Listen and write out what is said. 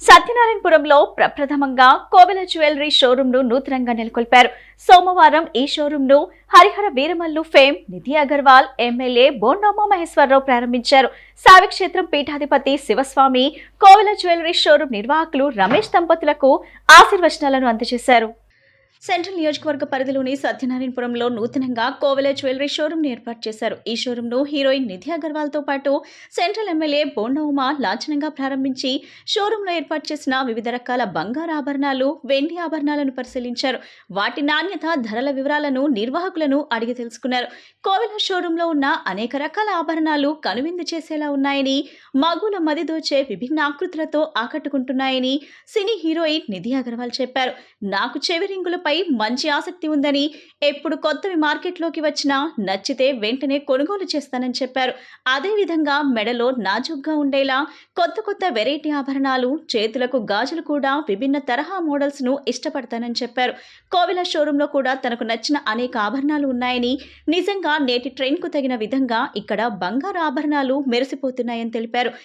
సత్యనారాయణపురంలో ప్రప్రథమంగా కోవెల jewellery showroom ను నూతనంగా నెలకొల్పారు. సోమవారం ఈ షోరూమ్ ను హరిహర వీరమల్లు ఫేమ్ నిధి అగర్వాల్ ఎమ్మెల్యే బోండామ మహేశ్వరరావు ప్రారంభించారు. సావిక్షేత్రం పీఠాధిపతి శివస్వామి కోవెల జ్యువెలరీ షోరూమ్ నిర్వాహకులు రమేష్ దంపతులకు ఆశీర్వచనాలను అందజేశారు. సెంట్రల్ నియోజకవర్గ పరిధిలోని సత్యనారాయణపురంలో నూతనంగా కోవెల జ్యువెలరీ షోరూమ్ ను ఏర్పాటు చేశారు. ఈ షోరూమ్ ను హీరోయిన్ నిధి అగర్వాల్ తో పాటు సెంట్రల్ ఎమ్మెల్యే బోండా ఉమ లాంఛనంగా ప్రారంభించి షోరూమ్ లో ఏర్పాటు చేసిన వివిధ రకాల బంగారు ఆభరణాలు, వెండి ఆభరణాలను పరిశీలించారు. వాటి నాణ్యత, ధరల వివరాలను నిర్వాహకులను అడిగి తెలుసుకున్నారు. కోవెల షోరూమ్ లో ఉన్న అనేక రకాల ఆభరణాలు కనువిందు చేసేలా ఉన్నాయని, మగుల మది దోచే విభిన్న ఆకృతులతో ఆకట్టుకుంటున్నాయని సినీ హీరోయిన్ నిధి అగర్వాల్ చెప్పారు. నాకు చెవి రింగులపై మంచి ఆసక్తి ఉందని, ఎప్పుడు కొత్తవి మార్కెట్లోకి వచ్చినా నచ్చితే వెంటనే కొనుగోలు చేస్తానని చెప్పారు. అదేవిధంగా మెడలో నాజుగ్గా ఉండేలా కొత్త వెరైటీ ఆభరణాలు, చేతులకు గాజులు కూడా విభిన్న తరహా మోడల్స్ ను ఇష్టపడతానని చెప్పారు. కోవెల షోరూమ్ లో కూడా తనకు నచ్చిన అనేక ఆభరణాలు ఉన్నాయని, నిజంగా నేటి ట్రెండ్ కు తగిన విధంగా ఇక్కడ బంగారు ఆభరణాలు మెరిసిపోతున్నాయని తెలిపారు.